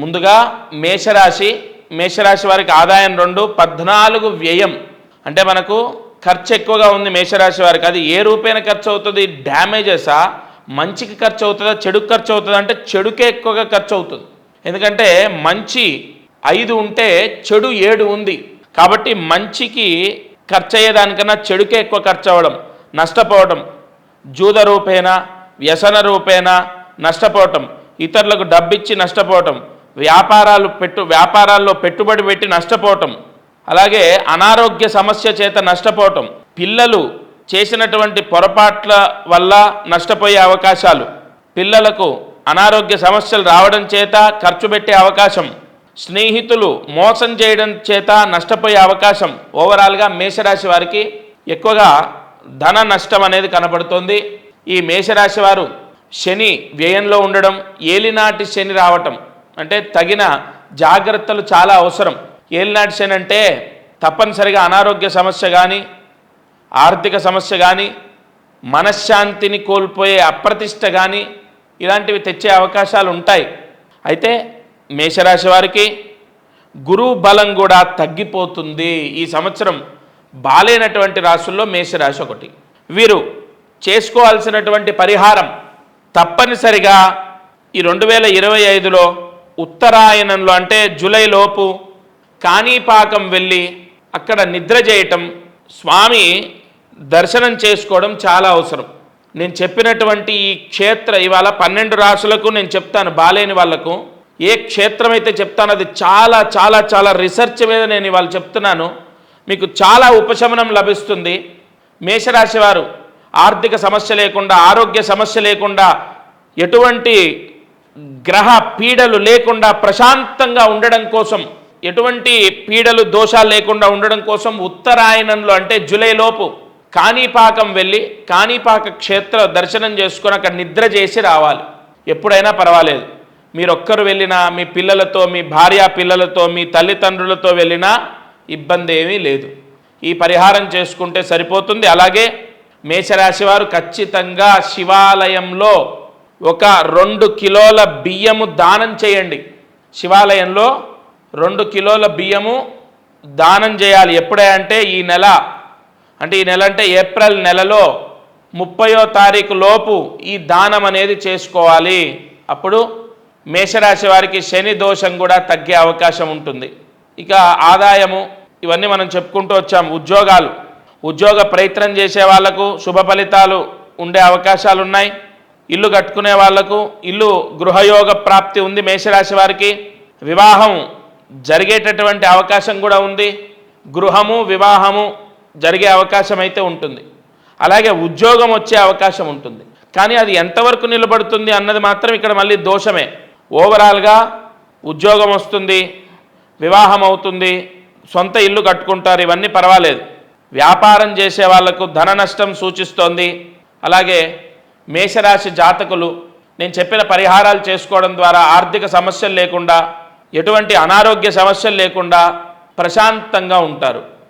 ముందుగా మేషరాశి వారికి ఆదాయం 2, 14 వ్యయం. అంటే మనకు ఖర్చు ఎక్కువగా ఉంది మేషరాశి వారికి. అది ఏ రూపేణ ఖర్చు అవుతుంది? డ్యామేజెసా, మంచికి ఖర్చు అవుతుందా, చెడుకు ఖర్చు అవుతుందా అంటే చెడుకే ఎక్కువగా ఖర్చు అవుతుంది. ఎందుకంటే మంచి 5 ఉంటే చెడు 7 ఉంది. కాబట్టి మంచికి ఖర్చు అయ్యేదానికన్నా చెడుకే ఎక్కువ ఖర్చు అవ్వడం, నష్టపోవడం, జూద రూపేణ, వ్యసన రూపేణ నష్టపోవటం, ఇతరులకు డబ్బిచ్చి నష్టపోవటం, వ్యాపారాల్లో పెట్టుబడి పెట్టి నష్టపోవటం, అలాగే అనారోగ్య సమస్య చేత నష్టపోవటం, పిల్లలు చేసినటువంటి పొరపాట్ల వల్ల నష్టపోయే అవకాశాలు, పిల్లలకు అనారోగ్య సమస్యలు రావడం చేత ఖర్చు పెట్టే అవకాశం, స్నేహితులు మోసం చేయడం చేత నష్టపోయే అవకాశం. ఓవరాల్గా మేషరాశి వారికి ఎక్కువగా ధన నష్టం అనేది కనపడుతుంది. ఈ మేషరాశి వారు శని వ్యయంలో ఉండడం, ఏలినాటి శని రావటం, అంటే తగిన జాగ్రత్తలు చాలా అవసరం. ఏలినాటి శని అంటే తప్పనిసరిగా అనారోగ్య సమస్య కానీ, ఆర్థిక సమస్య కానీ, మనశ్శాంతిని కోల్పోయే అప్రతిష్ట కానీ ఇలాంటివి తెచ్చే అవకాశాలు ఉంటాయి. అయితే మేషరాశి వారికి గురువు బలం కూడా తగ్గిపోతుంది. ఈ సంవత్సరం బాలేనటువంటి రాశుల్లో మేషరాశి ఒకటి. వీరు చేసుకోవాల్సినటువంటి పరిహారం తప్పనిసరిగా ఈ 2025లో ఉత్తరాయణంలో అంటే జూలై లోపు కాణిపాకం వెళ్ళి అక్కడ నిద్ర చేయటం, స్వామి దర్శనం చేసుకోవడం చాలా అవసరం. నేను చెప్పినటువంటి ఈ ఇవాళ 12 రాశులకు నేను చెప్తాను. బాలేని వాళ్లకు ఏ క్షేత్రం అయితే చెప్తాను అది చాలా చాలా చాలా రిసర్చ్ మీద నేను ఇవాళ చెప్తున్నాను. మీకు చాలా ఉపశమనం లభిస్తుంది. మేషరాశి వారు ఆర్థిక సమస్య లేకుండా, ఆరోగ్య సమస్య లేకుండా, ఎటువంటి గ్రహ పీడలు లేకుండా ప్రశాంతంగా ఉండడం కోసం, ఎటువంటి పీడలు దోషాలు లేకుండా ఉండడం కోసం ఉత్తరాయణంలో అంటే జూలై లోపు కాణిపాకం వెళ్ళి కాణిపాక క్షేత్ర దర్శనం చేసుకొని అక్కడ నిద్ర చేసి రావాలి. ఎప్పుడైనా పర్వాలేదు, మీరొక్కరు వెళ్ళినా, మీ పిల్లలతో, మీ భార్య పిల్లలతో, మీ తల్లిదండ్రులతో వెళ్ళినా ఇబ్బంది ఏమీ లేదు. ఈ పరిహారం చేసుకుంటే సరిపోతుంది. అలాగే మేషరాశి వారు ఖచ్చితంగా శివాలయంలో ఒక 2 కిలోల బియ్యము దానం చేయండి. శివాలయంలో 2 కిలోల బియ్యము దానం చేయాలి. ఎప్పుడంటే ఈ నెల అంటే ఏప్రిల్ నెలలో 30వ తారీఖు లోపు ఈ దానం అనేది చేసుకోవాలి. అప్పుడు మేషరాశి వారికి శని దోషం కూడా తగ్గే అవకాశం ఉంటుంది. ఇక ఆదాయము ఇవన్నీ మనం చెప్పుకుంటూ వచ్చాము. ఉద్యోగ ప్రయత్నం చేసే వాళ్లకు శుభ ఫలితాలు ఉండే అవకాశాలు ఉన్నాయి. ఇల్లు కట్టుకునే వాళ్లకు గృహయోగ ప్రాప్తి ఉంది. మేషరాశి వారికి వివాహం జరిగేటటువంటి అవకాశం కూడా ఉంది. వివాహము జరిగే అవకాశం అయితే ఉంటుంది. అలాగే ఉద్యోగం వచ్చే అవకాశం ఉంటుంది. కానీ అది ఎంతవరకు నిలబడుతుంది అన్నది మాత్రం ఇక్కడ మళ్ళీ దోషమే. ఓవరాల్గా ఉద్యోగం వస్తుంది, వివాహం అవుతుంది, సొంత ఇల్లు కట్టుకుంటారు, ఇవన్నీ పర్వాలేదు. వ్యాపారం చేసే వాళ్లకు ధన నష్టం సూచిస్తోంది. అలాగే మేషరాశి జాతకులు నేను చెప్పిన పరిహారాలు చేసుకోవడం ద్వారా ఆర్థిక సమస్యలు లేకుండా, ఎటువంటి అనారోగ్య సమస్యలు లేకుండా ప్రశాంతంగా ఉంటారు.